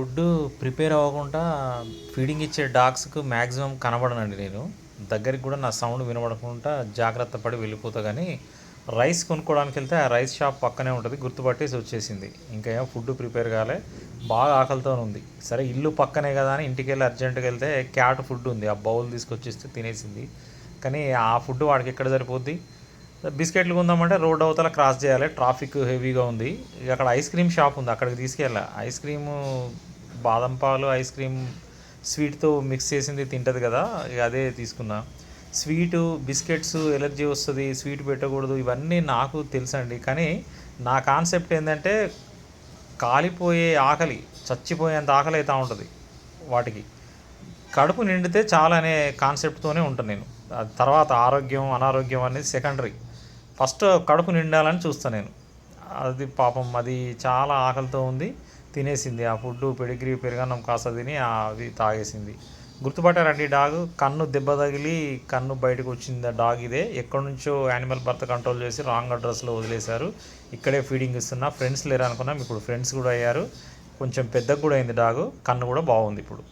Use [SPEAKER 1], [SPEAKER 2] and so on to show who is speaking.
[SPEAKER 1] Food prepare అవ్వకుండా feeding ఇచ్చే డాగ్స్‌కు maximum కనపడనండి నేను. దగ్గరికి కూడా నా సౌండ్ వినబడకుండా జాగ్రత్త పడి వెళ్ళిపోతా గానీ, రైస్ కొనుక్కోవడానికెళ్తే ఆ రైస్ షాప్ పక్కనే ఉంటది. గుర్తుపట్టేసి వచ్చేసింది. ఇంకా ఏమో ఫుడ్ ప్రిపేర్ కాలే. బాగా ఆకలితోనుంది. సరే ఇల్లు పక్కనే కదా అని ఇంటికెళ్ళి అర్జెంట్‌గా వెళ్తే క్యాట్ ఫుడ్ ఉంది. ఆ బౌల్ తీసుకొచ్చిస్తే తినేసింది. కానీ ఆ ఫుడ్ వాడికి ఎక్కడ సరిపోద్ది? బిస్కెట్లు కొందామంటే రోడ్ అవతల క్రాస్ చేయాలి. ట్రాఫిక్ హెవీగా ఉంది. ఇక అక్కడ ఐస్ క్రీమ్ షాప్ ఉంది. అక్కడికి తీసుకెళ్ళా. ఐస్ క్రీము బాదం పాలు ఐస్ క్రీమ్ స్వీట్‌తో మిక్స్ చేసింది తింటది కదా! ఇక అదే తీసుకున్నా. స్వీటు, బిస్కెట్స్ ఎలర్జీ వస్తది. స్వీట్ పెట్టకూడదు. ఇవన్నీ నాకు తెలుసండి. కానీ నా కాన్సెప్ట్ ఏందంటే కాలిపోయే ఆకలి, చచ్చిపోయేంత ఆకలైతా ఉంటది వాటికి. కడుపు నిండితే చాలనే కాన్సెప్ట్‌తోనే ఉంటాను నేను. తర్వాత ఆరోగ్యం, అనారోగ్యం అనేది సెకండరీ. ఫస్ట్ కడుపు నిండాలని చూస్తా నేను. అది పాపం అది చాలా ఆకలితో ఉంది. తినేసింది. ఆ ఫుడ్డు పెడిగ్రీ, పెరుగన్నం కాస్త తిని అది తాగేసింది. గుర్తుపట్టారండి ఈ డాగు. కన్ను దెబ్బ తగిలి కన్ను బయటకు వచ్చింది ఆ డాగ్ ఇదే. ఎక్కడి నుంచో యానిమల్ బర్త్ కంట్రోల్ చేసి రాంగ్ అడ్రస్‌లో వదిలేశారు. ఇక్కడే ఫీడింగ్ ఇస్తున్నా. ఫ్రెండ్స్ లేరనుకున్నాం. ఇప్పుడు ఫ్రెండ్స్ కూడా అయ్యారు. కొంచెం పెద్దగా కూడా అయింది డాగు. కన్ను కూడా బాగుంది ఇప్పుడు.